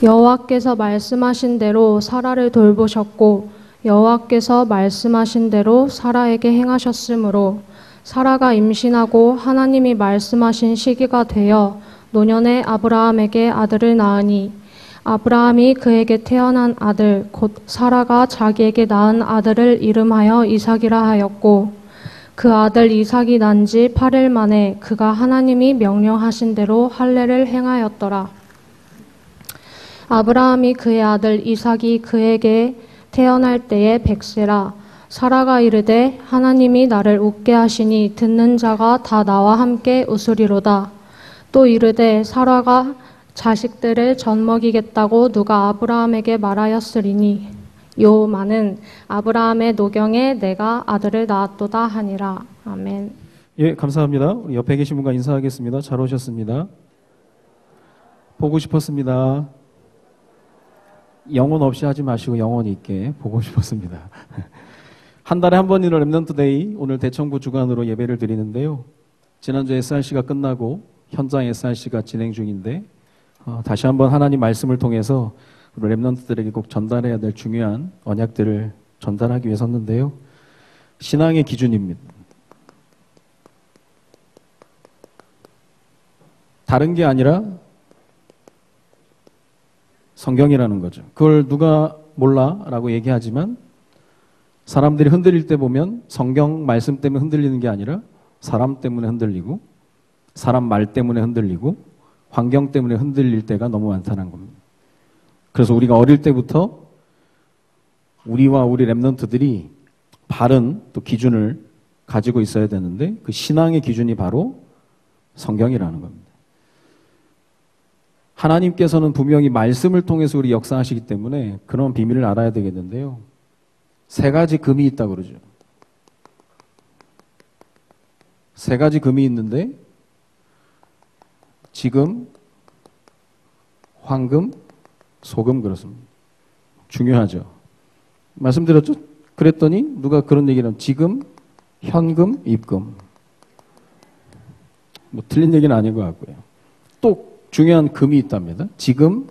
여호와께서 말씀하신 대로 사라를 돌보셨고 여호와께서 말씀하신 대로 사라에게 행하셨으므로 사라가 임신하고 하나님이 말씀하신 시기가 되어 노년에 아브라함에게 아들을 낳으니 아브라함이 그에게 태어난 아들 곧 사라가 자기에게 낳은 아들을 이름하여 이삭이라 하였고 그 아들 이삭이 난 지 8일 만에 그가 하나님이 명령하신 대로 할례를 행하였더라. 아브라함이 그의 아들 이삭이 그에게 태어날 때에 100세라. 사라가 이르되 하나님이 나를 웃게 하시니 듣는 자가 다 나와 함께 웃으리로다. 또 이르되 사라가 자식들을 젖먹이겠다고 누가 아브라함에게 말하였으리니 요만은 아브라함의 노경에 내가 아들을 낳았도다 하니라. 아멘. 예, 감사합니다. 우리 옆에 계신 분과 인사하겠습니다. 잘 오셨습니다. 보고 싶었습니다. 영혼 없이 하지 마시고 영혼 있게 보고 싶었습니다. 한 달에 한 번 있는 랩넌트 데이, 오늘 대청부 주관으로 예배를 드리는데요. 지난주 SRC가 끝나고 현장 SRC가 진행 중인데 다시 한번 하나님 말씀을 통해서 우리 랩넌트들에게 꼭 전달해야 될 중요한 언약들을 전달하기 위해 섰는데요. 신앙의 기준입니다. 다른 게 아니라 성경이라는 거죠. 그걸 누가 몰라? 라고 얘기하지만 사람들이 흔들릴 때 보면 성경 말씀 때문에 흔들리는 게 아니라 사람 때문에 흔들리고 사람 말 때문에 흔들리고 환경 때문에 흔들릴 때가 너무 많다는 겁니다. 그래서 우리가 어릴 때부터 우리와 우리 랩넌트들이 바른 또 기준을 가지고 있어야 되는데 그 신앙의 기준이 바로 성경이라는 겁니다. 하나님께서는 분명히 말씀을 통해서 우리 역사하시기 때문에 그런 비밀을 알아야 되겠는데요. 3가지 금이 있다고 그러죠. 3가지 금이 있는데 지금, 황금, 소금 그렇습니다. 중요하죠. 말씀드렸죠? 그랬더니 누가 그런 얘기를 하면 지금, 현금, 입금. 뭐 틀린 얘기는 아닌 것 같고요. 또 중요한 금이 있답니다. 지금,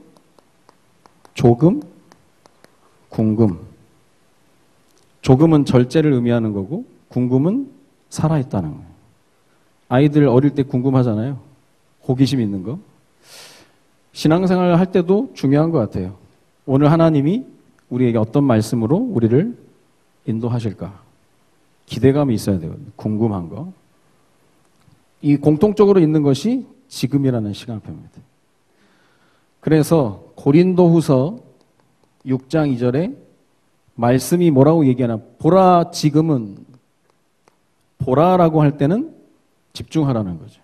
조금, 궁금. 조금은 절제를 의미하는 거고 궁금은 살아있다는 거예요. 아이들 어릴 때 궁금하잖아요. 호기심 있는 거. 신앙생활을 할 때도 중요한 것 같아요. 오늘 하나님이 우리에게 어떤 말씀으로 우리를 인도하실까? 기대감이 있어야 되거든요. 궁금한 거. 이 공통적으로 있는 것이 지금이라는 시간표입니다. 그래서 고린도후서 6장 2절에 말씀이 뭐라고 얘기하나? 보라 지금은, 보라라고 할 때는 집중하라는 거죠.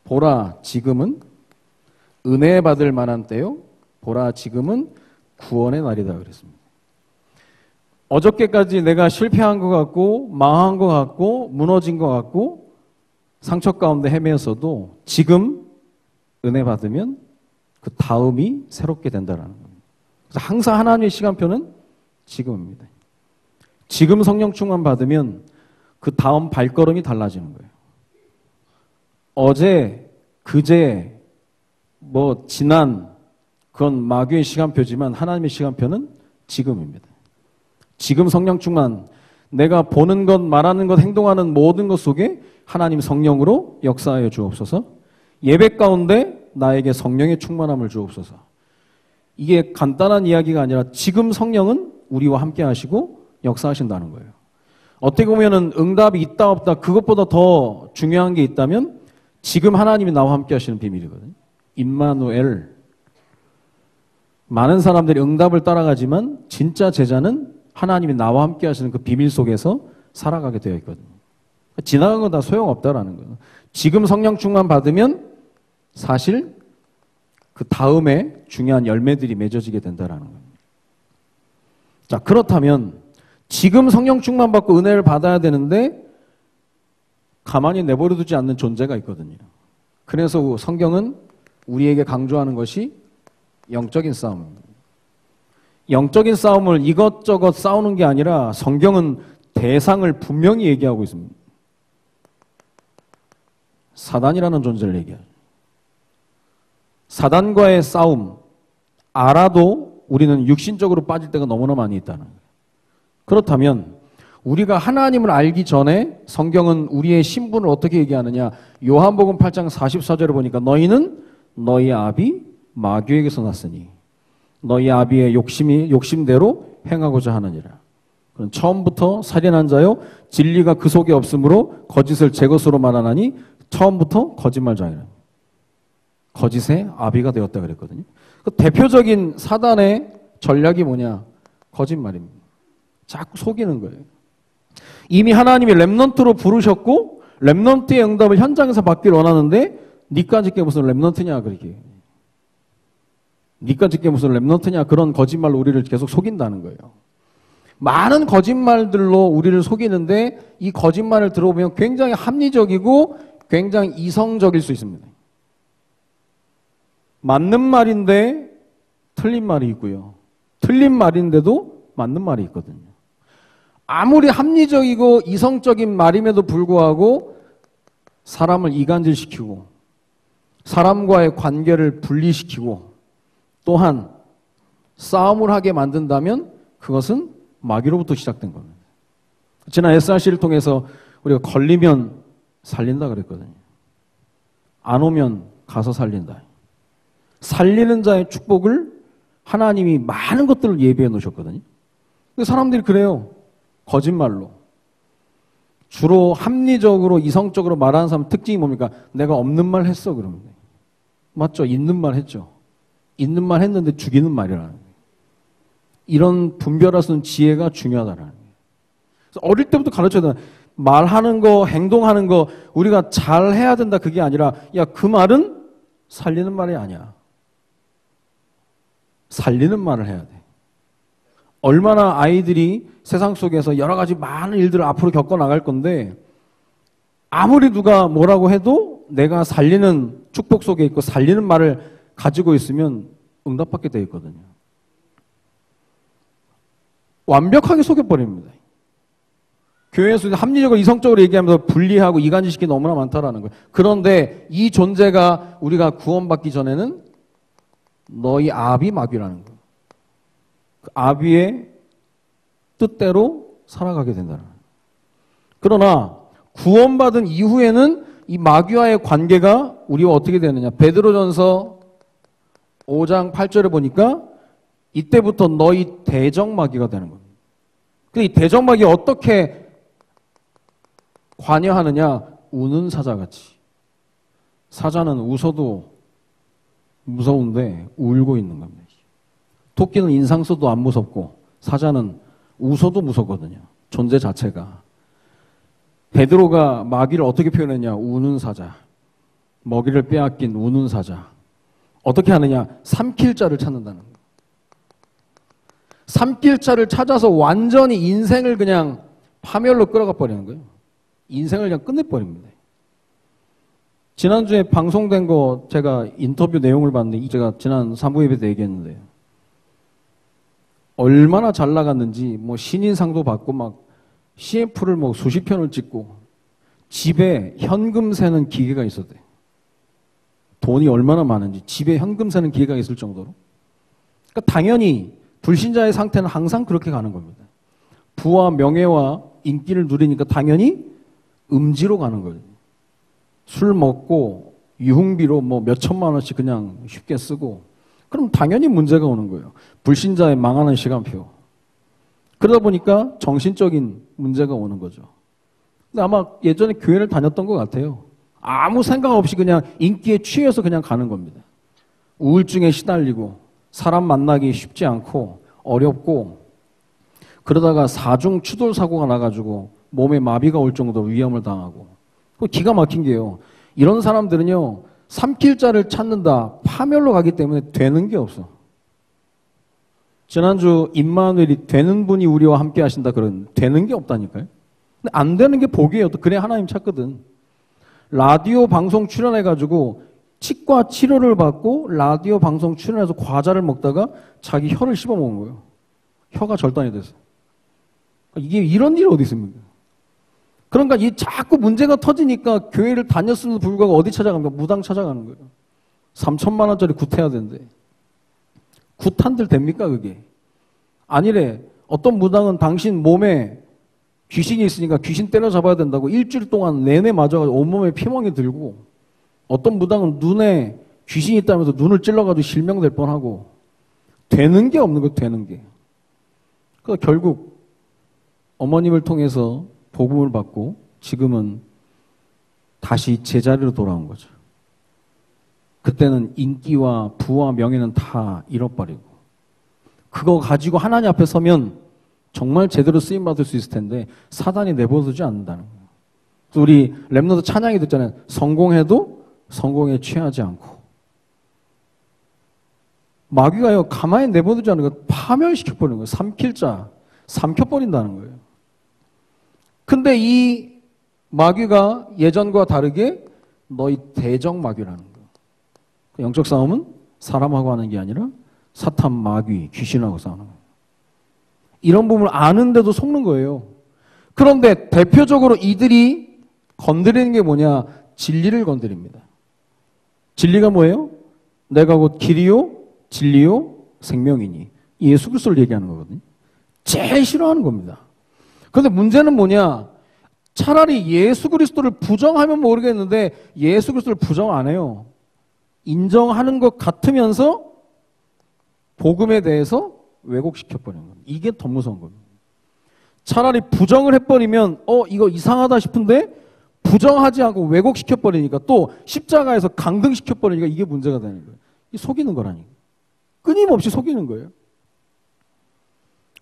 보라 지금은 은혜 받을 만한 때요. 보라 지금은 구원의 날이다 그랬습니다. 어저께까지 내가 실패한 것 같고 망한 것 같고 무너진 것 같고 상처 가운데 헤매었어도 지금 은혜 받으면 그 다음이 새롭게 된다는 겁니다. 그래서 항상 하나님의 시간표는 지금입니다. 지금 성령 충만 받으면 그 다음 발걸음이 달라지는 거예요. 어제, 그제, 지난 그건 마귀의 시간표지만 하나님의 시간표는 지금입니다. 지금 성령 충만, 내가 보는 것, 말하는 것, 행동하는 모든 것 속에 하나님 성령으로 역사하여 주옵소서. 예배 가운데 나에게 성령의 충만함을 주옵소서. 이게 간단한 이야기가 아니라 지금 성령은 우리와 함께 하시고 역사하신다는 거예요. 어떻게 보면은 응답이 있다 없다 그것보다 더 중요한 게 있다면 지금 하나님이 나와 함께 하시는 비밀이거든요. 임마누엘. 많은 사람들이 응답을 따라가지만 진짜 제자는 하나님이 나와 함께 하시는 그 비밀 속에서 살아가게 되어 있거든요. 지나간 건 다 소용없다라는 거예요. 지금 성령 충만 받으면 사실 그 다음에 중요한 열매들이 맺어지게 된다라는 거예요. 자, 그렇다면 지금 성령 충만 받고 은혜를 받아야 되는데 가만히 내버려 두지 않는 존재가 있거든요. 그래서 성경은 우리에게 강조하는 것이 영적인 싸움입니다. 영적인 싸움을 이것저것 싸우는 게 아니라 성경은 대상을 분명히 얘기하고 있습니다. 사단이라는 존재를 얘기하죠. 사단과의 싸움, 알아도 우리는 육신적으로 빠질 때가 너무나 많이 있다는 거예요. 그렇다면 우리가 하나님을 알기 전에 성경은 우리의 신분을 어떻게 얘기하느냐? 요한복음 8장 44절에 보니까 너희는 너희 아비 마귀에게서 났으니 너희 아비의 욕심대로 행하고자 하느니라. 그럼 처음부터 살인한 자요 진리가 그 속에 없으므로 거짓을 제 것으로 말하나니 처음부터 거짓말장이라. 거짓의 아비가 되었다 그랬거든요. 그 대표적인 사단의 전략이 뭐냐? 거짓말입니다. 자꾸 속이는 거예요. 이미 하나님이 렘넌트로 부르셨고 렘넌트의 응답을 현장에서 받기를 원하는데 니까짓 게 무슨 렘넌트냐 그렇게. 니까짓 게 무슨 렘넌트냐 그런 거짓말로 우리를 계속 속인다는 거예요. 많은 거짓말들로 우리를 속이는데 이 거짓말을 들어보면 굉장히 합리적이고 굉장히 이성적일 수 있습니다. 맞는 말인데 틀린 말이 있고요. 틀린 말인데도 맞는 말이 있거든요. 아무리 합리적이고 이성적인 말임에도 불구하고 사람을 이간질시키고 사람과의 관계를 분리시키고 또한 싸움을 하게 만든다면 그것은 마귀로부터 시작된 겁니다. 지난 SRC를 통해서 우리가 걸리면 살린다 그랬거든요. 안 오면 가서 살린다. 살리는 자의 축복을 하나님이 많은 것들을 예비해 놓으셨거든요. 근데 사람들이 그래요. 거짓말로. 주로 합리적으로 이성적으로 말하는 사람 특징이 뭡니까? 내가 없는 말 했어 그러면. 맞죠? 있는 말 했죠. 있는 말 했는데 죽이는 말이라는 거예요. 이런 분별할 수 있는 지혜가 중요하다라는 거예요. 그래서 어릴 때부터 가르쳐야 돼. 말하는 거, 행동하는 거 우리가 잘 해야 된다 그게 아니라 야, 그 말은 살리는 말이 아니야. 살리는 말을 해야 돼. 얼마나 아이들이 세상 속에서 여러 가지 많은 일들을 앞으로 겪어 나갈 건데 아무리 누가 뭐라고 해도 내가 살리는 축복 속에 있고 살리는 말을 가지고 있으면 응답받게 되어 있거든요. 완벽하게 속여버립니다. 교회에서 합리적으로 이성적으로 얘기하면서 분리하고 이간질시키기 너무나 많다라는 거예요. 그런데 이 존재가 우리가 구원받기 전에는 너희 아비 마귀라는 거예요. 그 아비의 뜻대로 살아가게 된다는 거예요. 그러나 구원받은 이후에는 이 마귀와의 관계가 우리와 어떻게 되느냐. 베드로전서 5장 8절에 보니까 이때부터 너희 대적마귀가 되는 겁니다. 이 대적마귀가 어떻게 관여하느냐. 우는 사자같이. 사자는 웃어도 무서운데 울고 있는 겁니다. 토끼는 인상 써도 안 무섭고 사자는 웃어도 무섭거든요. 존재 자체가. 베드로가 마귀를 어떻게 표현했냐. 우는 사자. 먹이를 빼앗긴 우는 사자. 어떻게 하느냐. 삼킬 자를 찾는다는 거예요. 삼킬 자를 찾아서 완전히 인생을 그냥 파멸로 끌어가 버리는 거예요. 인생을 그냥 끝내버립니다. 지난주에 방송된 거 제가 인터뷰 내용을 봤는데 제가 지난 3부 예배 때 얘기했는데요. 얼마나 잘 나갔는지 뭐 신인상도 받고 막 CF를 뭐 수십 편을 찍고 집에 현금 세는 기계가 있었대요. 돈이 얼마나 많은지 집에 현금 세는 기계가 있을 정도로. 그러니까 당연히 불신자의 상태는 항상 그렇게 가는 겁니다. 부와 명예와 인기를 누리니까 당연히 음지로 가는 거예요. 술 먹고 유흥비로 뭐 몇 천만 원씩 그냥 쉽게 쓰고 그럼 당연히 문제가 오는 거예요. 불신자의 망하는 시간표. 그러다 보니까 정신적인 문제가 오는 거죠. 근데 아마 예전에 교회를 다녔던 것 같아요. 아무 생각 없이 그냥 인기에 취해서 그냥 가는 겁니다. 우울증에 시달리고 사람 만나기 쉽지 않고 어렵고 그러다가 사중 추돌 사고가 나가지고 몸에 마비가 올 정도로 위험을 당하고 기가 막힌 게요. 이런 사람들은요. 삼킬 자를 찾는다. 파멸로 가기 때문에 되는 게 없어. 지난주 임마누엘이 되는 분이 우리와 함께 하신다 그런 되는 게 없다니까요. 근데 안 되는 게 복이에요. 또 그래 하나님 찾거든. 라디오 방송 출연해가지고 치과 치료를 받고 라디오 방송 출연해서 과자를 먹다가 자기 혀를 씹어먹은 거예요. 혀가 절단이 됐어. 이게 이런 일이 어디 있습니까? 그러니까 이 자꾸 문제가 터지니까 교회를 다녔음에도 불구하고 어디 찾아갑니까? 무당 찾아가는 거예요. 3천만 원짜리 구태야 되는데. 구탄들 됩니까 그게? 아니래. 어떤 무당은 당신 몸에 귀신이 있으니까 귀신 때려잡아야 된다고 일주일 동안 내내 맞아가지고 온몸에 피멍이 들고, 어떤 무당은 눈에 귀신이 있다면서 눈을 찔러가지고 실명될 뻔하고, 되는 게 없는 거, 되는 게. 그러니까 결국 어머님을 통해서 복음을 받고 지금은 다시 제자리로 돌아온 거죠. 그때는 인기와 부와 명예는 다 잃어버리고, 그거 가지고 하나님 앞에 서면 정말 제대로 쓰임받을 수 있을 텐데 사단이 내버려두지 않는다는 거예요. 우리 랩런트 찬양이 듣잖아요. 성공해도 성공에 취하지 않고. 마귀가요, 가만히 내버려두지 않는 거, 파멸시켜버리는 거예요. 삼킬자, 삼켜버린다는 거예요. 근데 이 마귀가 예전과 다르게 너희 대적 마귀라는 거예요. 영적 싸움은 사람하고 하는 게 아니라 사탄, 마귀, 귀신하고 싸우는 거예요. 이런 부분을 아는데도 속는 거예요. 그런데 대표적으로 이들이 건드리는 게 뭐냐? 진리를 건드립니다. 진리가 뭐예요? 내가 곧 길이요, 진리요, 생명이니. 예수 그리스도를 얘기하는 거거든요. 제일 싫어하는 겁니다. 그런데 문제는 뭐냐? 차라리 예수 그리스도를 부정하면 모르겠는데 예수 그리스도를 부정 안 해요. 인정하는 것 같으면서 복음에 대해서 왜곡시켜버리는 겁니다. 이게 더 무서운 겁니다. 차라리 부정을 해버리면 이거 이상하다 싶은데 부정하지 않고 왜곡시켜버리니까, 또 십자가에서 강등시켜버리니까 이게 문제가 되는 거예요. 이 속이는 거라니까. 끊임없이 속이는 거예요.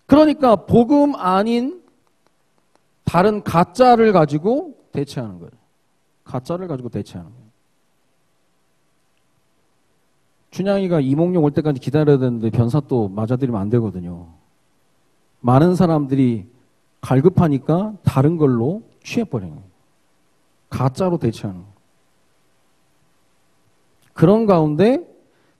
그러니까 복음 아닌 다른 가짜를 가지고 대체하는 거예요. 가짜를 가지고 대체하는 거예요. 춘향이가 이몽룡 올 때까지 기다려야 되는데 변사 또 맞아들이면 안 되거든요. 많은 사람들이 갈급하니까 다른 걸로 취해버리는 거예요. 가짜로 대체하는 거예요. 그런 가운데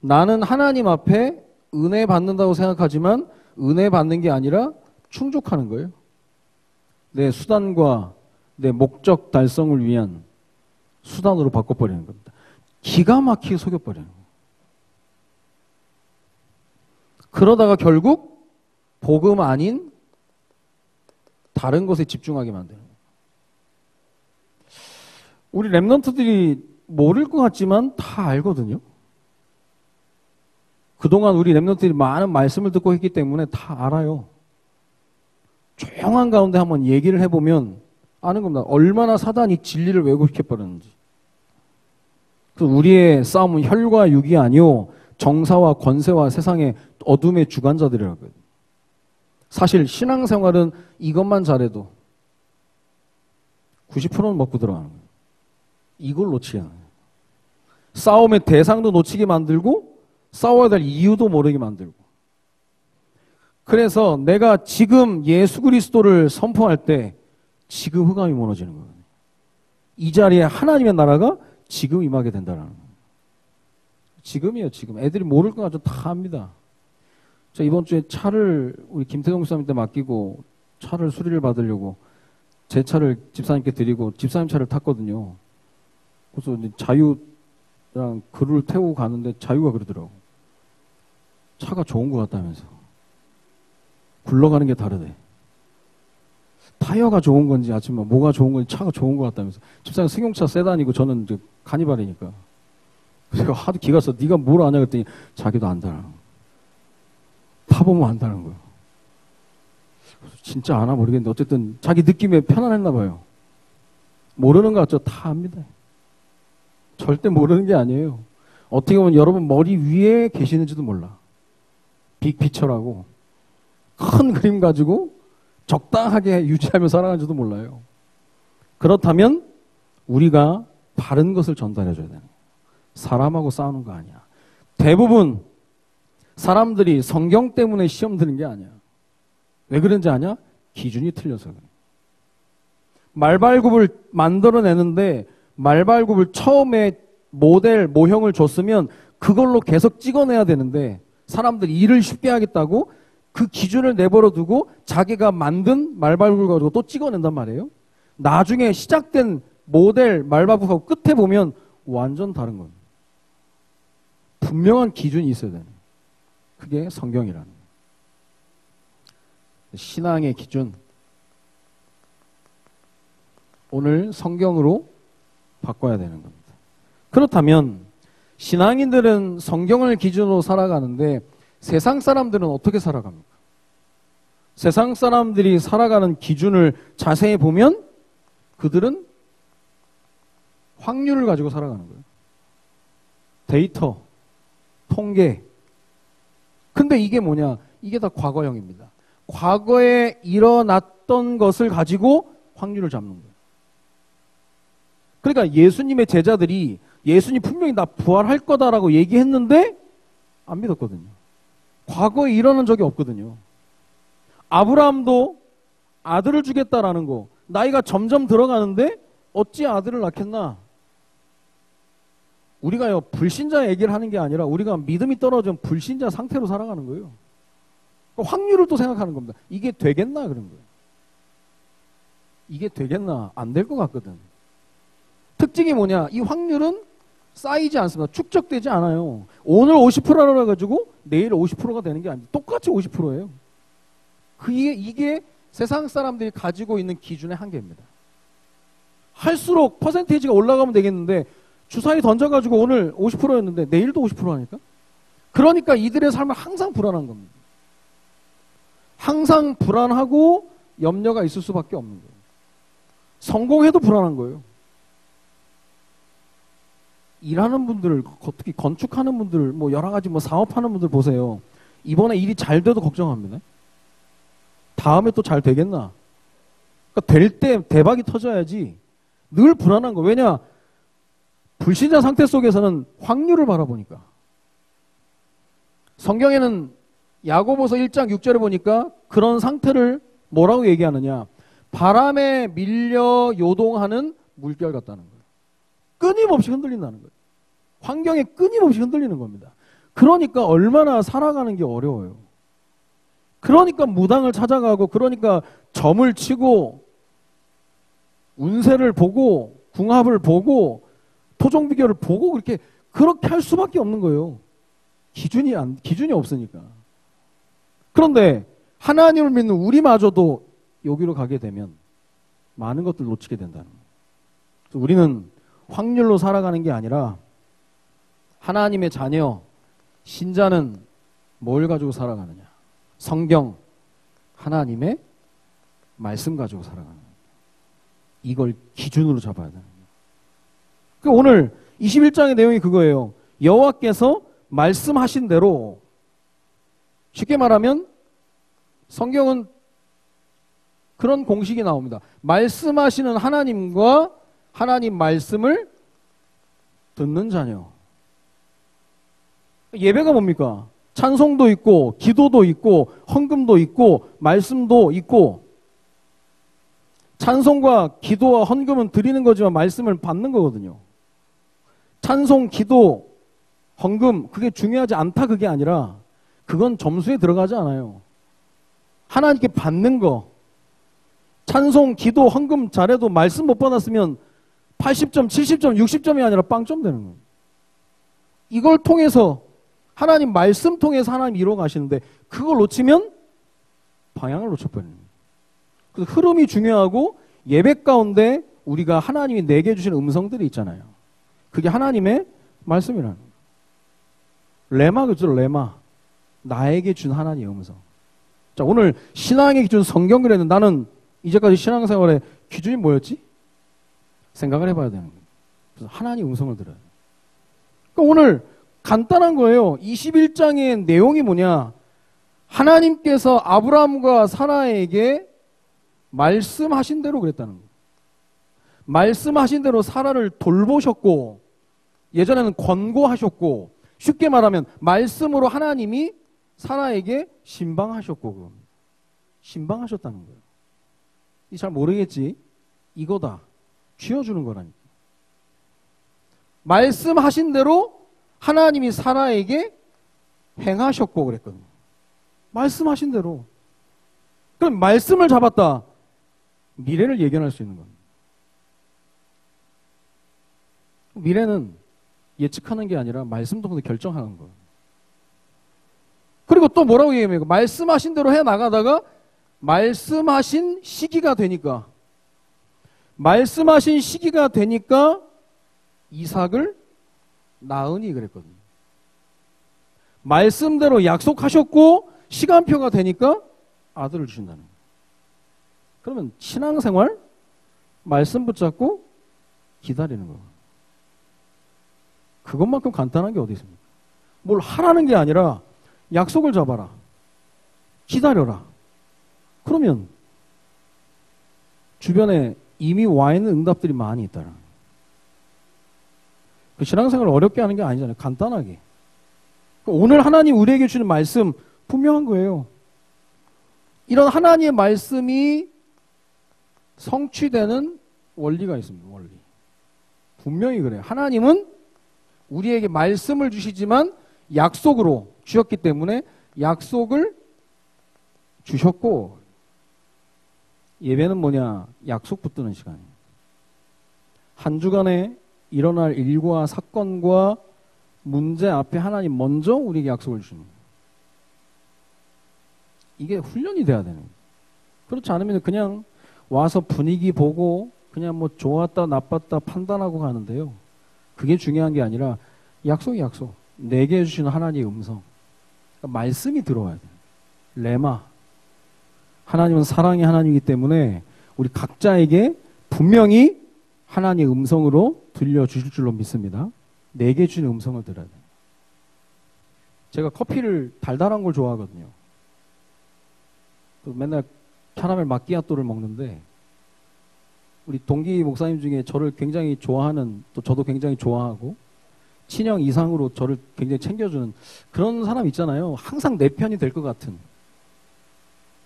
나는 하나님 앞에 은혜 받는다고 생각하지만 은혜 받는 게 아니라 충족하는 거예요. 내 수단과 내 목적 달성을 위한 수단으로 바꿔버리는 겁니다. 기가 막히게 속여버리는 거예요. 그러다가 결국 복음 아닌 다른 것에 집중하게 만드는 거예요. 우리 랩런트들이 모를 것 같지만 다 알거든요. 그동안 우리 랩런트들이 많은 말씀을 듣고 했기 때문에 다 알아요. 조용한 가운데 한번 얘기를 해보면 아는 겁니다. 얼마나 사단이 진리를 왜곡시켜버렸는지. 우리의 싸움은 혈과 육이 아니오 정사와 권세와 세상의 어둠의 주관자들이라고요. 사실 신앙생활은 이것만 잘해도 90%는 먹고 들어가는 거예요. 이걸 놓치게 하는 거예요. 싸움의 대상도 놓치게 만들고 싸워야 될 이유도 모르게 만들고. 그래서 내가 지금 예수 그리스도를 선포할 때 지금 흑암이 무너지는 거예요. 이 자리에 하나님의 나라가 지금 임하게 된다는 거예요. 지금이에요, 지금. 애들이 모를 것 같죠? 다 압니다. 저 이번 주에 차를 우리 김태동 집사님한테 맡기고 차를 수리를 받으려고 제 차를 집사님께 드리고 집사님 차를 탔거든요. 그래서 자유랑 그를 태우고 가는데 자유가 그러더라고. 차가 좋은 것 같다면서. 굴러가는 게 다르대. 타이어가 좋은 건지 아침에 뭐가 좋은 건지 차가 좋은 것 같다면서. 집사님 승용차 세단이고 저는 가니발이니까. 제가 하도 기가 서 네가 뭘 아냐 그랬더니 자기도 안다는 거예요. 타보면 안다는 거예요. 진짜 아나 모르겠는데 어쨌든 자기 느낌에 편안했나 봐요. 모르는 거 같죠? 다 압니다. 절대 모르는 게 아니에요. 어떻게 보면 여러분 머리 위에 계시는지도 몰라. 빅피처라고 큰 그림 가지고 적당하게 유지하며 살아가는지도 몰라요. 그렇다면 우리가 바른 것을 전달해줘야 되는 거예요. 사람하고 싸우는 거 아니야. 대부분 사람들이 성경 때문에 시험 드는 게 아니야. 왜 그런지 아냐? 기준이 틀려서 그래. 말발굽을 만들어내는데 말발굽을 처음에 모델, 모형을 줬으면 그걸로 계속 찍어내야 되는데 사람들이 일을 쉽게 하겠다고 그 기준을 내버려 두고 자기가 만든 말발굽을 가지고 또 찍어낸단 말이에요. 나중에 시작된 모델 말발굽하고 끝에 보면 완전 다른 겁니다. 분명한 기준이 있어야 되는. 그게 성경이라는 거예요. 신앙의 기준, 오늘 성경으로 바꿔야 되는 겁니다. 그렇다면 신앙인들은 성경을 기준으로 살아가는데 세상 사람들은 어떻게 살아갑니까? 세상 사람들이 살아가는 기준을 자세히 보면 그들은 확률을 가지고 살아가는 거예요. 데이터, 통계. 근데 이게 뭐냐? 이게 다 과거형입니다. 과거에 일어났던 것을 가지고 확률을 잡는 거예요. 그러니까 예수님의 제자들이 예수님 분명히 나 부활할 거다라고 얘기했는데 안 믿었거든요. 과거에 일어난 적이 없거든요. 아브라함도 아들을 주겠다라는 거, 나이가 점점 들어가는데 어찌 아들을 낳겠나? 우리가요, 불신자 얘기를 하는 게 아니라 우리가 믿음이 떨어진 불신자 상태로 살아가는 거예요. 확률을 또 생각하는 겁니다. 이게 되겠나? 그런 거예요. 이게 되겠나? 안 될 것 같거든. 특징이 뭐냐? 이 확률은 쌓이지 않습니다. 축적되지 않아요. 오늘 50%라고 해가지고 내일 50%가 되는 게 아닙니다. 똑같이 50%예요. 이게 세상 사람들이 가지고 있는 기준의 한계입니다. 할수록 퍼센테이지가 올라가면 되겠는데 주사위 던져가지고 오늘 50%였는데 내일도 50%라니까? 그러니까 이들의 삶은 항상 불안한 겁니다. 항상 불안하고 염려가 있을 수밖에 없는 거예요. 성공해도 불안한 거예요. 일하는 분들, 특히 건축하는 분들, 뭐 여러 가지 뭐 사업하는 분들 보세요. 이번에 일이 잘 돼도 걱정합니다. 다음에 또 잘 되겠나? 그러니까 될 때 대박이 터져야지. 늘 불안한 거. 왜냐? 불신자 상태 속에서는 확률을 바라보니까. 성경에는 야고보서 1장 6절에 보니까 그런 상태를 뭐라고 얘기하느냐? 바람에 밀려 요동하는 물결 같다는 거예요. 끊임없이 흔들린다는 거예요. 환경에 끊임없이 흔들리는 겁니다. 그러니까 얼마나 살아가는 게 어려워요. 그러니까 무당을 찾아가고, 그러니까 점을 치고 운세를 보고 궁합을 보고 토종비결을 보고 그렇게 할 수밖에 없는 거예요. 기준이 없으니까. 그런데 하나님을 믿는 우리마저도 여기로 가게 되면 많은 것들 놓치게 된다는 거예요. 우리는 확률로 살아가는 게 아니라 하나님의 자녀, 신자는 뭘 가지고 살아가느냐? 성경, 하나님의 말씀 가지고 살아가는 거예요. 이걸 기준으로 잡아야 되는 거예요. 그러니까 오늘 21장의 내용이 그거예요. 여호와께서 말씀하신 대로, 쉽게 말하면 성경은 그런 공식이 나옵니다. 말씀하시는 하나님과 하나님 말씀을 듣는 자녀. 예배가 뭡니까? 찬송도 있고 기도도 있고 헌금도 있고 말씀도 있고, 찬송과 기도와 헌금은 드리는 거지만 말씀을 받는 거거든요. 찬송, 기도, 헌금 그게 중요하지 않다 그게 아니라 그건 점수에 들어가지 않아요. 하나님께 받는 거. 찬송, 기도, 헌금 잘해도 말씀 못 받았으면 80점, 70점, 60점이 아니라 0점 되는 거예요. 이걸 통해서 하나님 말씀 통해서 하나님 이루어 가시는데 그걸 놓치면 방향을 놓쳐버리는 거예요. 그래서 흐름이 중요하고 예배 가운데 우리가 하나님이 내게 주신 음성들이 있잖아요. 그게 하나님의 말씀이라는 거예요. 레마 그죠? 레마. 나에게 준 하나님의 음성. 자, 오늘 신앙의 기준 성경 그랬는데 나는 이제까지 신앙생활의 기준이 뭐였지? 생각을 해봐야 되는 거예요. 그래서 하나님 음성을 들어요. 그러니까 오늘 간단한 거예요. 21장의 내용이 뭐냐? 하나님께서 아브라함과 사라에게 말씀하신 대로 그랬다는 거예요. 말씀하신 대로 사라를 돌보셨고, 예전에는 권고하셨고, 쉽게 말하면 말씀으로 하나님이 사라에게 신방하셨고, 신방하셨다는 거예요. 이 잘 모르겠지? 이거다. 쥐어주는 거라니까. 말씀하신 대로 하나님이 사라에게 행하셨고 그랬거든요. 말씀하신 대로. 그럼 말씀을 잡았다. 미래를 예견할 수 있는 겁니다. 미래는 예측하는 게 아니라 말씀 통해서 결정하는 거예요. 그리고 또 뭐라고 얘기합니까? 말씀하신 대로 해 나가다가 말씀하신 시기가 되니까 이삭을 낳으니 그랬거든요. 말씀대로 약속하셨고 시간표가 되니까 아들을 주신다는 거예요. 그러면 신앙생활 말씀 붙잡고 기다리는 거예요. 그것만큼 간단한 게 어디 있습니까? 뭘 하라는 게 아니라 약속을 잡아라. 기다려라. 그러면 주변에 이미 와 있는 응답들이 많이 있다는 거예요. 그 신앙생활을 어렵게 하는 게 아니잖아요. 간단하게. 오늘 하나님 우리에게 주는 말씀 분명한 거예요. 이런 하나님의 말씀이 성취되는 원리가 있습니다. 원리. 분명히 그래요. 하나님은 우리에게 말씀을 주시지만 약속으로 주셨기 때문에 약속을 주셨고, 예배는 뭐냐? 약속 붙드는 시간이에요. 한 주간에 일어날 일과 사건과 문제 앞에 하나님 먼저 우리에게 약속을 주십니다. 이게 훈련이 돼야 되는 거예요. 그렇지 않으면 그냥 와서 분위기 보고 그냥 뭐 좋았다 나빴다 판단하고 가는데요. 그게 중요한 게 아니라 약속이 약속. 내게 해주시는 하나님의 음성. 그러니까 말씀이 들어와야 돼요. 레마. 하나님은 사랑의 하나님이기 때문에 우리 각자에게 분명히 하나님의 음성으로 들려주실 줄로 믿습니다. 내게 주는 음성을 들어야 돼요. 제가 커피를 달달한 걸 좋아하거든요. 맨날 캐러멜 마끼아또를 먹는데 우리 동기 목사님 중에 저를 굉장히 좋아하는, 또 저도 굉장히 좋아하고 친형 이상으로 저를 굉장히 챙겨주는 그런 사람 있잖아요. 항상 내 편이 될 것 같은,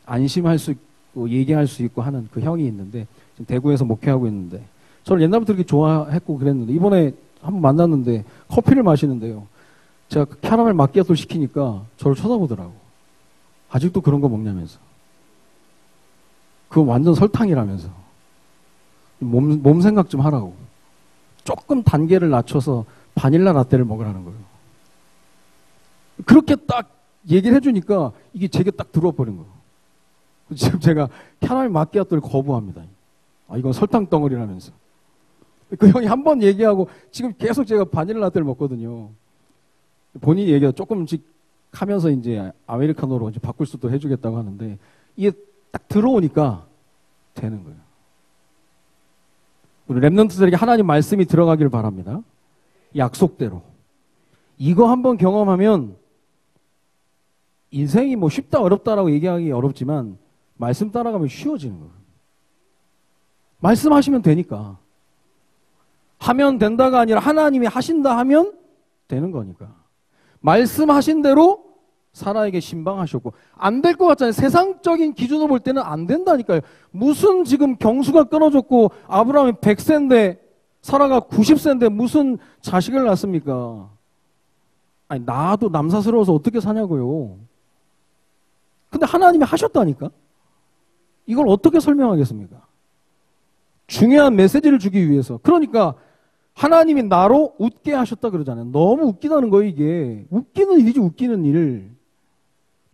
안심할 수 있고 얘기할 수 있고 하는 그 형이 있는데 지금 대구에서 목회하고 있는데 저를 옛날부터 그렇게 좋아했고 그랬는데 이번에 한번 만났는데 커피를 마시는데요. 제가 그 캐러멜 마끼아토를 시키니까 저를 쳐다보더라고. 아직도 그런 거 먹냐면서. 그거 완전 설탕이라면서. 몸 생각 좀 하라고. 조금 단계를 낮춰서 바닐라 라떼를 먹으라는 거예요. 그렇게 딱 얘기를 해주니까 이게 제게 딱 들어와 버린 거예요. 지금 제가 캐러멜 마끼아토를 거부합니다. 아, 이건 설탕 덩어리라면서. 그 형이 한 번 얘기하고 지금 계속 제가 바닐라 라떼를 먹거든요. 본인이 얘기가 조금씩 하면서 이제 아메리카노로 이제 바꿀 수도 해주겠다고 하는데 이게 딱 들어오니까 되는 거예요. 우리 랩런트들에게 하나님 말씀이 들어가길 바랍니다. 약속대로. 이거 한번 경험하면 인생이 뭐 쉽다 어렵다라고 얘기하기 어렵지만 말씀 따라가면 쉬워지는 거예요. 말씀하시면 되니까. 하면 된다가 아니라 하나님이 하신다 하면 되는 거니까. 말씀하신 대로 사라에게 신방하셨고, 안 될 것 같잖아요. 세상적인 기준으로 볼 때는 안 된다니까요. 무슨 지금 경수가 끊어졌고 아브라함이 100세인데 사라가 90세인데 무슨 자식을 낳습니까? 아니, 나도 남사스러워서 어떻게 사냐고요. 근데 하나님이 하셨다니까. 이걸 어떻게 설명하겠습니까? 중요한 메시지를 주기 위해서. 그러니까 하나님이 나로 웃게 하셨다 그러잖아요. 너무 웃기다는 거예요, 이게. 웃기는 일이지, 웃기는 일.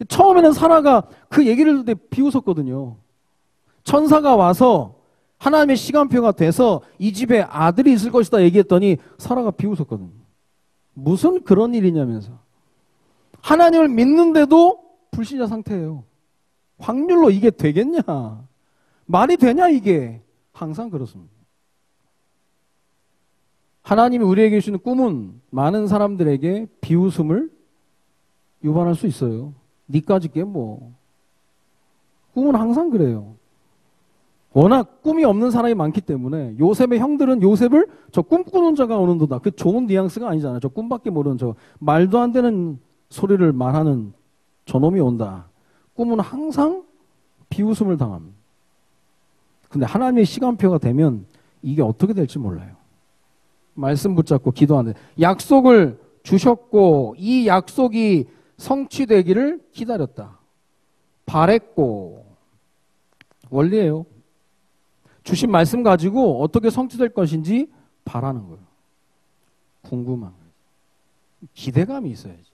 처음에는 사라가 그 얘기를 듣는데 비웃었거든요. 천사가 와서 하나님의 시간표가 돼서 이 집에 아들이 있을 것이다 얘기했더니 사라가 비웃었거든요. 무슨 그런 일이냐면서. 하나님을 믿는데도 불신자 상태예요. 확률로 이게 되겠냐? 말이 되냐 이게? 항상 그렇습니다. 하나님이 우리에게 주시는 꿈은 많은 사람들에게 비웃음을 유발할 수 있어요. 니까짓 게 뭐. 꿈은 항상 그래요. 워낙 꿈이 없는 사람이 많기 때문에 요셉의 형들은 요셉을 저 꿈꾸는 자가 오는도다. 그 좋은 뉘앙스가 아니잖아요. 저 꿈밖에 모르는 저 말도 안 되는 소리를 말하는 저놈이 온다. 꿈은 항상 비웃음을 당합니다. 근데 하나님의 시간표가 되면 이게 어떻게 될지 몰라요. 말씀 붙잡고 기도하는데 약속을 주셨고 이 약속이 성취되기를 기다렸다. 바랬고. 원리예요. 주신 말씀 가지고 어떻게 성취될 것인지 바라는 거예요. 궁금한 거예요. 기대감이 있어야지.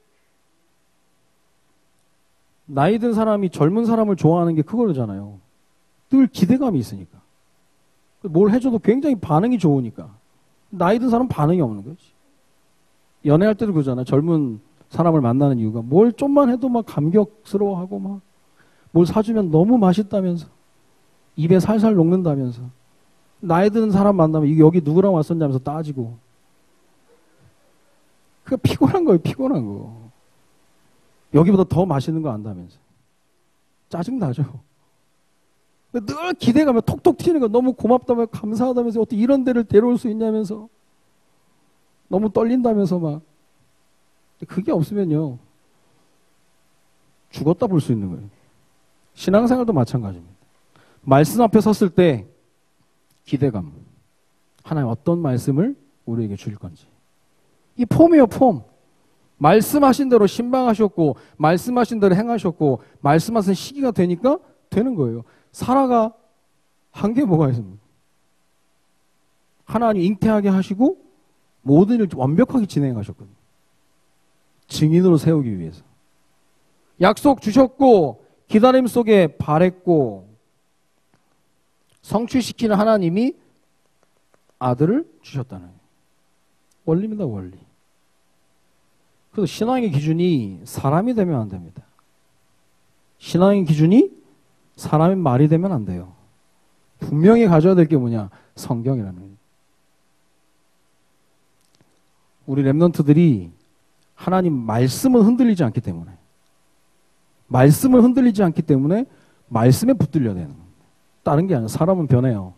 나이 든 사람이 젊은 사람을 좋아하는 게 그거잖아요. 늘 기대감이 있으니까. 뭘 해줘도 굉장히 반응이 좋으니까. 나이 든 사람은 반응이 없는 거지. 연애할 때도 그러잖아요. 젊은 사람을 만나는 이유가 뭘 좀만 해도 막 감격스러워하고 막 뭘 사주면 너무 맛있다면서 입에 살살 녹는다면서 나이 드는 사람 만나면 이게 여기 누구랑 왔었냐면서 따지고 그게 피곤한 거예요. 피곤한 거. 여기보다 더 맛있는 거 안다면서 짜증나죠. 늘 기대감에 톡톡 튀는 거 너무 고맙다며 감사하다면서 어떻게 이런 데를 데려올 수 있냐면서 너무 떨린다면서 막 그게 없으면요 죽었다 볼 수 있는 거예요. 신앙생활도 마찬가지입니다. 말씀 앞에 섰을 때 기대감. 하나님 어떤 말씀을 우리에게 주실 건지. 이 폼이에요, 폼. 말씀하신 대로 신방하셨고 말씀하신 대로 행하셨고 말씀하신 시기가 되니까 되는 거예요. 사라가 한 게 뭐가 있습니까? 하나님 잉태하게 하시고 모든 일을 완벽하게 진행하셨거든요. 증인으로 세우기 위해서. 약속 주셨고 기다림 속에 바랬고 성취시키는 하나님이 아들을 주셨다는 거예요. 원리입니다, 원리. 그래서 신앙의 기준이 사람이 되면 안 됩니다. 신앙의 기준이 사람의 말이 되면 안 돼요. 분명히 가져야 될 게 뭐냐? 성경이라는 거예요. 우리 랩런트들이 하나님 말씀은 흔들리지 않기 때문에 말씀을 흔들리지 않기 때문에 말씀에 붙들려야 되는 겁니다. 다른 게 아니라 사람은 변해요.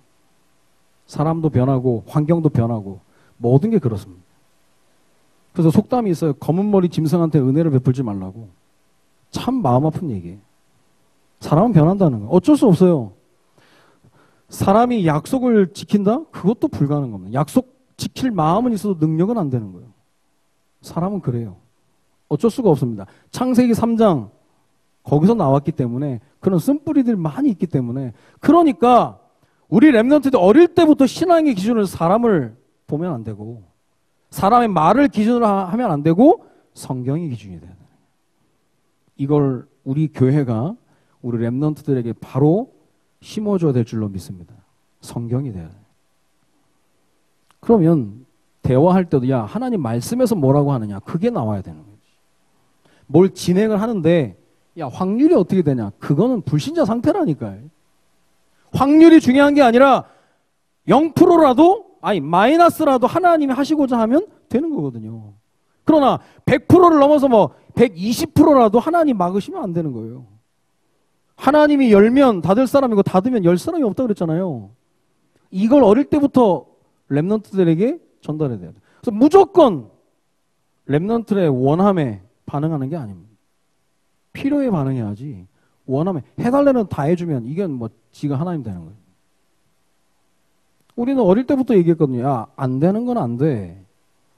사람도 변하고 환경도 변하고 모든 게 그렇습니다. 그래서 속담이 있어요. 검은 머리 짐승한테 은혜를 베풀지 말라고. 참 마음 아픈 얘기예요. 사람은 변한다는 거예요. 어쩔 수 없어요. 사람이 약속을 지킨다? 그것도 불가능한 겁니다. 약속 지킬 마음은 있어도 능력은 안 되는 거예요. 사람은 그래요. 어쩔 수가 없습니다. 창세기 3장 거기서 나왔기 때문에 그런 쓴뿌리들이 많이 있기 때문에 그러니까 우리 랩런트들 어릴 때부터 신앙의 기준으로 사람을 보면 안 되고 사람의 말을 기준으로 하면 안 되고 성경이 기준이 돼야 돼요. 이걸 우리 교회가 우리 랩런트들에게 바로 심어줘야 될 줄로 믿습니다. 성경이 돼야 돼요. 그러면 대화할 때도 야 하나님 말씀에서 뭐라고 하느냐 그게 나와야 되는 거지. 뭘 진행을 하는데 야 확률이 어떻게 되냐 그거는 불신자 상태라니까요. 확률이 중요한 게 아니라 0%라도 아니 마이너스라도 하나님이 하시고자 하면 되는 거거든요. 그러나 100%를 넘어서 뭐 120%라도 하나님 막으시면 안 되는 거예요. 하나님이 열면 닫을 사람이고 닫으면 열 사람이 없다 그랬잖아요. 이걸 어릴 때부터 랩런트들에게 전달해야 돼요. 그래서 무조건 랩런트의 원함에 반응하는 게 아닙니다. 필요에 반응해야지 원함에 해달라는 다 해주면 이게 뭐 지가 하나님 되는 거예요. 우리는 어릴 때부터 얘기했거든요. 야, 안 되는 건 안 돼.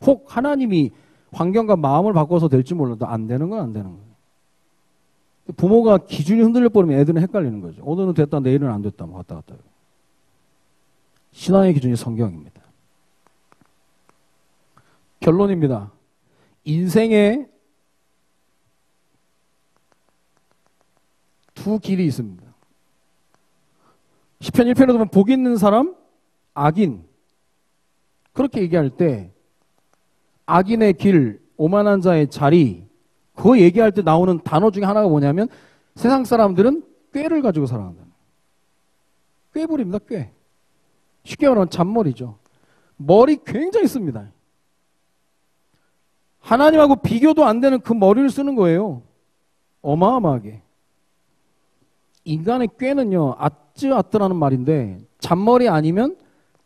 혹 하나님이 환경과 마음을 바꿔서 될지 몰라도 안 되는 건 안 되는 거예요. 부모가 기준이 흔들려버리면 애들은 헷갈리는 거죠. 오늘은 됐다 내일은 안 됐다 뭐 왔다 갔다. 신앙의 기준이 성경입니다. 결론입니다. 인생에 두 길이 있습니다. 시편 1편에 보면 복 있는 사람, 악인. 그렇게 얘기할 때 악인의 길, 오만한 자의 자리 그거 얘기할 때 나오는 단어 중에 하나가 뭐냐면 세상 사람들은 꾀를 가지고 살아간다. 꾀부립니다. 꾀. 쉽게 말하면 잔머리죠. 머리 굉장히 씁니다. 하나님하고 비교도 안 되는 그 머리를 쓰는 거예요. 어마어마하게. 인간의 꾀는요. 아뜨아뜨라는 말인데 잔머리 아니면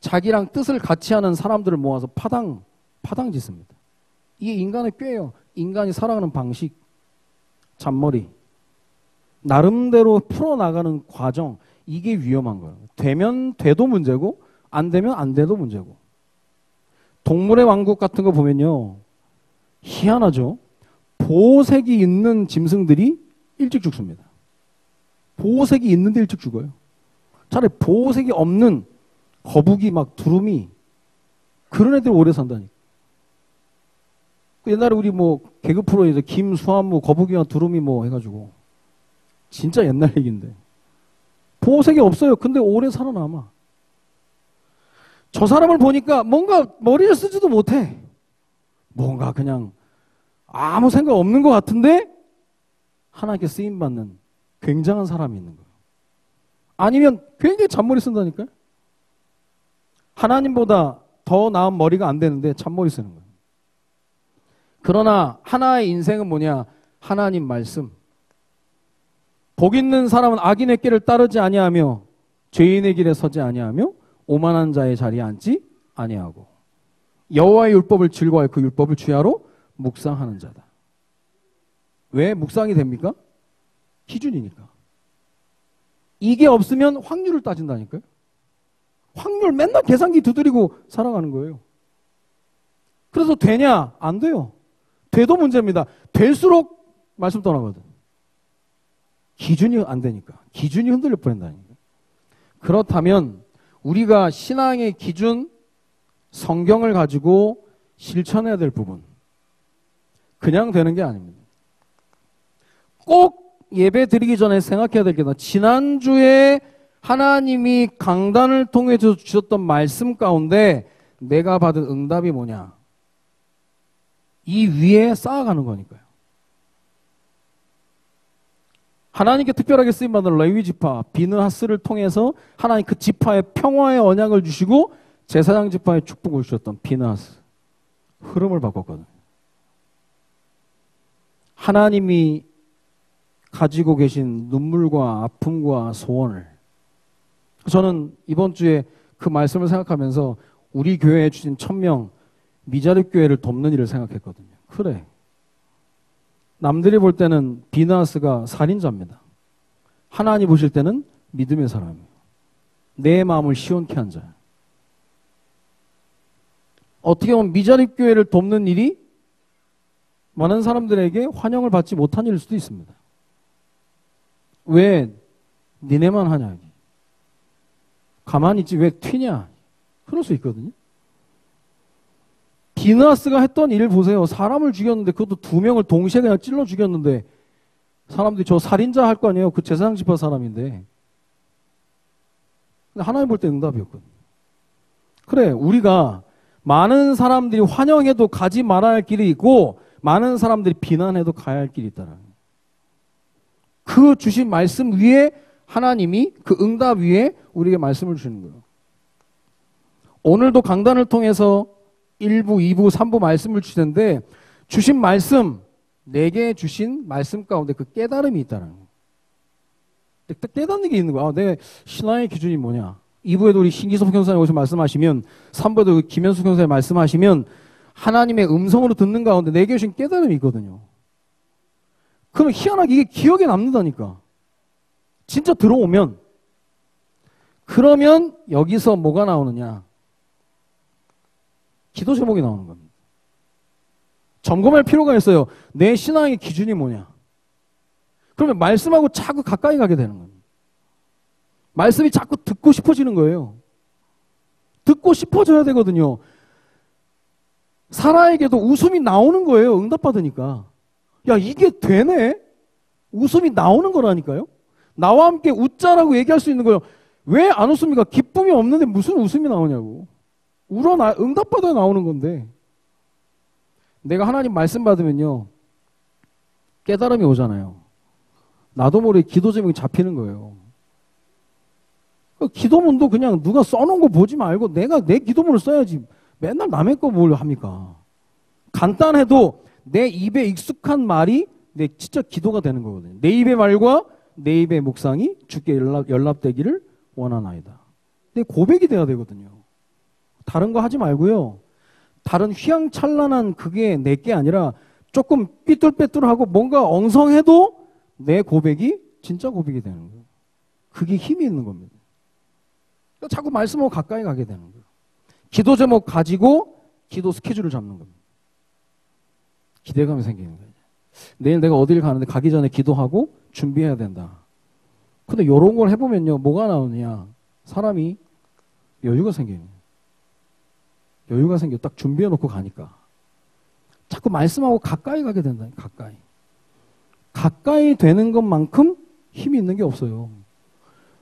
자기랑 뜻을 같이 하는 사람들을 모아서 파당 짓습니다. 이게 인간의 꾀예요. 인간이 살아가는 방식, 잔머리. 나름대로 풀어나가는 과정, 이게 위험한 거예요. 되면 돼도 문제고 안 되면 안 돼도 문제고. 동물의 왕국 같은 거 보면요. 희한하죠. 보호색이 있는 짐승들이 일찍 죽습니다. 보호색이 있는데 일찍 죽어요. 차라리 보호색이 없는 거북이 막 두루미 그런 애들 오래 산다니까. 옛날에 우리 뭐 개그 프로에서 김수환무 거북이와 두루미 뭐 해가지고 진짜 옛날 얘기인데. 보호색이 없어요. 근데 오래 살아남아. 저 사람을 보니까 뭔가 머리를 쓰지도 못해. 뭔가 그냥 아무 생각 없는 것 같은데 하나님께 쓰임받는 굉장한 사람이 있는 거예요. 아니면 굉장히 잔머리 쓴다니까요. 하나님보다 더 나은 머리가 안 되는데 잔머리 쓰는 거예요. 그러나 하나의 인생은 뭐냐? 하나님 말씀. 복 있는 사람은 악인의 길을 따르지 아니하며 죄인의 길에 서지 아니하며 오만한 자의 자리에 앉지 아니하고 여호와의 율법을 즐거워하여 그 율법을 주야로 묵상하는 자다. 왜 묵상이 됩니까? 기준이니까. 이게 없으면 확률을 따진다니까요. 확률 맨날 계산기 두드리고 살아가는 거예요. 그래서 되냐? 안 돼요. 돼도 문제입니다. 될수록 말씀 떠나거든. 기준이 안 되니까. 기준이 흔들려 버린다니까. 그렇다면 우리가 신앙의 기준, 성경을 가지고 실천해야 될 부분. 그냥 되는 게 아닙니다. 꼭 예배 드리기 전에 생각해야 될 게 있다. 지난주에 하나님이 강단을 통해서 주셨던 말씀 가운데 내가 받은 응답이 뭐냐? 이 위에 쌓아가는 거니까요. 하나님께 특별하게 쓰임받은 레위 지파 비느하스를 통해서 하나님 그 지파의 평화의 언약을 주시고 제사장 지파의 축복을 주셨던 비느하스 흐름을 바꿨거든요. 하나님이 가지고 계신 눈물과 아픔과 소원을 저는 이번 주에 그 말씀을 생각하면서 우리 교회에 주신 1000명 미자립 교회를 돕는 일을 생각했거든요. 그래. 남들이 볼 때는 비느하스가 살인자입니다. 하나님 보실 때는 믿음의 사람이에요. 내 마음을 시원케 한 자. 어떻게 보면 미자립 교회를 돕는 일이 많은 사람들에게 환영을 받지 못한 일일 수도 있습니다. 왜 니네만 하냐? 가만히 있지 왜 튀냐? 그럴 수 있거든요. 비느하스가 했던 일 보세요. 사람을 죽였는데 그것도 2명을 동시에 그냥 찔러 죽였는데 사람들이 저 살인자 할 거 아니에요. 그 제사장 지파 사람인데. 근데 하나님 볼 때 응답이었거든요. 그래 우리가 많은 사람들이 환영해도 가지 말아야 할 길이 있고 많은 사람들이 비난해도 가야 할 길이 있다는 거예요. 그 주신 말씀 위에 하나님이 그 응답 위에 우리에게 말씀을 주시는 거예요. 오늘도 강단을 통해서 1부, 2부, 3부 말씀을 주시는데 주신 말씀, 내게 주신 말씀 가운데 그 깨달음이 있다는 거예요. 깨닫는 게 있는 거야. 내 신앙의 기준이 뭐냐. 2부에도 우리 신기섭 교사님 오셔서 말씀하시면 3부에도 김현수 교사님 말씀하시면 하나님의 음성으로 듣는 가운데 내게 주신 깨달음이 있거든요. 그러면 희한하게 이게 기억에 남는다니까. 진짜 들어오면. 그러면 여기서 뭐가 나오느냐. 기도 제목이 나오는 겁니다. 점검할 필요가 있어요. 내 신앙의 기준이 뭐냐. 그러면 말씀하고 자꾸 가까이 가게 되는 겁니다. 말씀이 자꾸 듣고 싶어지는 거예요. 듣고 싶어져야 되거든요. 사라에게도 웃음이 나오는 거예요. 응답받으니까. 야, 이게 되네? 웃음이 나오는 거라니까요. 나와 함께 웃자라고 얘기할 수 있는 거예요. 왜 안 웃습니까? 기쁨이 없는데 무슨 웃음이 나오냐고. 응답받아야 나오는 건데. 내가 하나님 말씀 받으면요. 깨달음이 오잖아요. 나도 모르게 기도 제목이 잡히는 거예요. 기도문도 그냥 누가 써놓은 거 보지 말고 내가 내 기도문을 써야지. 맨날 남의 거 뭘 합니까? 간단해도 내 입에 익숙한 말이 내 진짜 기도가 되는 거거든요. 내 입의 말과 내 입의 묵상이 주께 연락되기를 원하나이다. 내 고백이 돼야 되거든요. 다른 거 하지 말고요. 다른 휘황찬란한 그게 내 게 아니라 조금 삐뚤빼뚤하고 뭔가 엉성해도 내 고백이 진짜 고백이 되는 거예요. 그게 힘이 있는 겁니다. 자꾸 말씀하고 가까이 가게 되는 거예요. 기도 제목 가지고 기도 스케줄을 잡는 겁니다. 기대감이 생기는 거예요. 내일 내가 어딜 가는데 가기 전에 기도하고 준비해야 된다. 근데 이런 걸 해보면요. 뭐가 나오느냐. 사람이 여유가 생기는 거예요. 여유가 생겨 딱 준비해놓고 가니까. 자꾸 말씀하고 가까이 가게 된다. 가까이. 가까이 되는 것만큼 힘이 있는 게 없어요.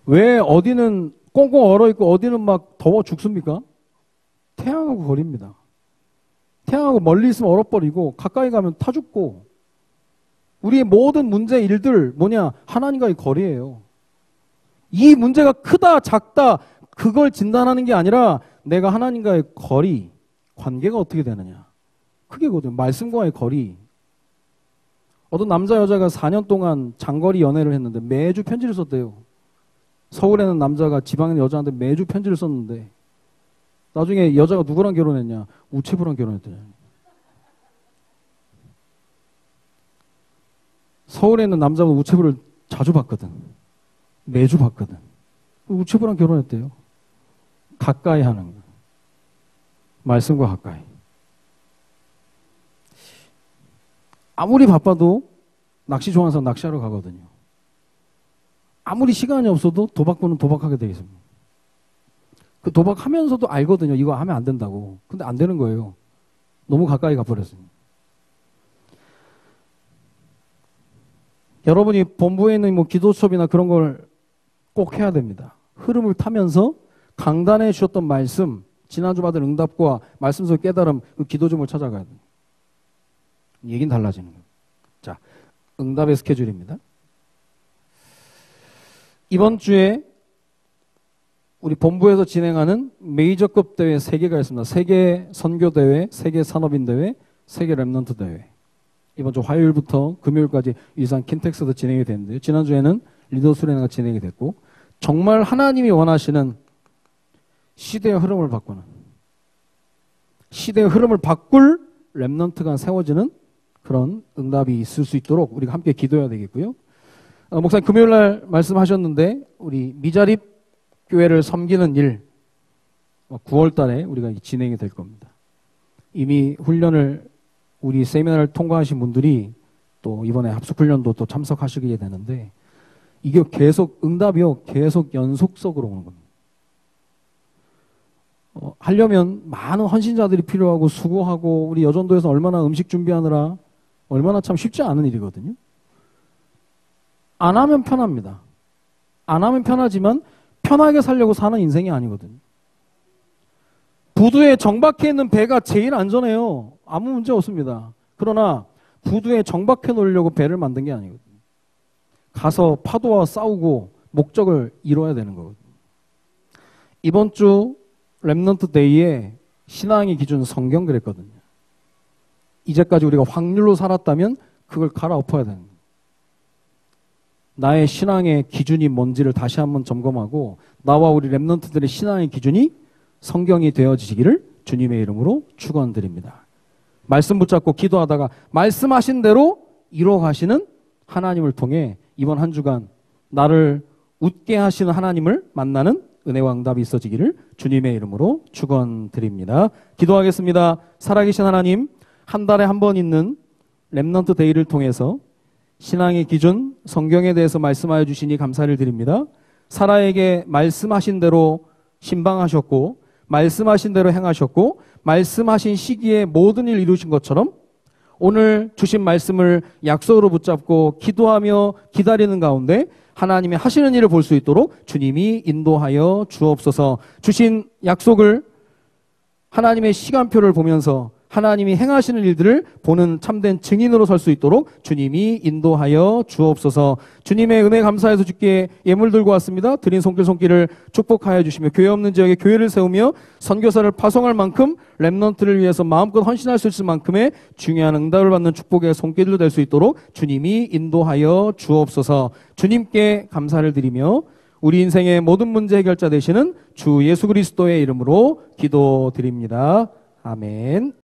왜 어디는 꽁꽁 얼어있고 어디는 막 더워 죽습니까? 태양하고 거리입니다. 태양하고 멀리 있으면 얼어버리고 가까이 가면 타 죽고, 우리의 모든 문제 일들 뭐냐? 하나님과의 거리예요. 이 문제가 크다 작다 그걸 진단하는 게 아니라 내가 하나님과의 거리, 관계가 어떻게 되느냐, 그게거든요. 말씀과의 거리. 어떤 남자 여자가 4년 동안 장거리 연애를 했는데 매주 편지를 썼대요. 서울에는 남자가 지방에 있는 여자한테 매주 편지를 썼는데 나중에 여자가 누구랑 결혼했냐? 우체부랑 결혼했대요. 서울에 있는 남자는 우체부를 자주 봤거든. 매주 봤거든. 우체부랑 결혼했대요. 가까이 하는 거. 말씀과 가까이. 아무리 바빠도 낚시 좋아하는 사람 낚시하러 가거든요. 아무리 시간이 없어도 도박꾼은 도박하게 되어 있습니다. 그 도박하면서도 알거든요. 이거 하면 안 된다고. 근데 안 되는 거예요. 너무 가까이 가버렸습니다. 여러분이 본부에 있는 뭐 기도 수업이나 그런 걸 꼭 해야 됩니다. 흐름을 타면서 강단에 주셨던 말씀, 지난주 받은 응답과 말씀 속 깨달음, 그 기도 점을 찾아가야 돼요. 얘기는 달라지는 거예요. 자, 응답의 스케줄입니다. 이번 주에 우리 본부에서 진행하는 메이저급 대회 3개가 있습니다. 세계 선교대회, 세계 산업인대회, 세계 랩넌트 대회. 이번 주 화요일부터 금요일까지 위산 킨텍스도 진행이 됐는데요. 지난주에는 리더 수련회가 진행이 됐고, 정말 하나님이 원하시는 시대의 흐름을 바꾸는, 시대의 흐름을 바꿀 랩넌트가 세워지는 그런 응답이 있을 수 있도록 우리가 함께 기도해야 되겠고요. 목사님 금요일날 말씀하셨는데 우리 미자립 교회를 섬기는 일 9월 달에 우리가 진행이 될 겁니다. 이미 훈련을 우리 세미나를 통과하신 분들이 또 이번에 합숙훈련도 또 참석하시게 되는데, 이게 계속 응답이요, 계속 연속적으로 오는 겁니다. 하려면 많은 헌신자들이 필요하고 수고하고, 우리 여전도에서 얼마나 음식 준비하느라 얼마나 참 쉽지 않은 일이거든요. 안 하면 편합니다. 안 하면 편하지만 편하게 살려고 사는 인생이 아니거든요. 부두에 정박해 있는 배가 제일 안전해요. 아무 문제 없습니다. 그러나 부두에 정박해 놓으려고 배를 만든 게 아니거든요. 가서 파도와 싸우고 목적을 이뤄야 되는 거거든요. 이번 주 랩넌트 데이에 신앙의 기준 성경 그랬거든요. 이제까지 우리가 확률로 살았다면 그걸 갈아엎어야 되는 거예요. 나의 신앙의 기준이 뭔지를 다시 한번 점검하고 나와 우리 랩넌트들의 신앙의 기준이 성경이 되어지기를 주님의 이름으로 축원드립니다. 말씀 붙잡고 기도하다가 말씀하신 대로 이루어가시는 하나님을 통해 이번 한 주간 나를 웃게 하시는 하나님을 만나는 은혜와 응답이 있어지기를 주님의 이름으로 축원드립니다. 기도하겠습니다. 살아계신 하나님, 한 달에 한 번 있는 랩넌트 데이를 통해서 신앙의 기준, 성경에 대해서 말씀하여 주시니 감사를 드립니다. 사라에게 말씀하신 대로 신방하셨고 말씀하신 대로 행하셨고 말씀하신 시기에 모든 일 이루신 것처럼 오늘 주신 말씀을 약속으로 붙잡고 기도하며 기다리는 가운데 하나님이 하시는 일을 볼 수 있도록 주님이 인도하여 주옵소서. 주신 약속을 하나님의 시간표를 보면서 하나님이 행하시는 일들을 보는 참된 증인으로 설 수 있도록 주님이 인도하여 주옵소서. 주님의 은혜 감사해서 주께 예물 들고 왔습니다. 드린 손길을 축복하여 주시며 교회 없는 지역에 교회를 세우며 선교사를 파송할 만큼 랩넌트를 위해서 마음껏 헌신할 수 있을 만큼의 중요한 응답을 받는 축복의 손길로 될 수 있도록 주님이 인도하여 주옵소서. 주님께 감사를 드리며 우리 인생의 모든 문제 해결자 되시는 주 예수 그리스도의 이름으로 기도드립니다. 아멘.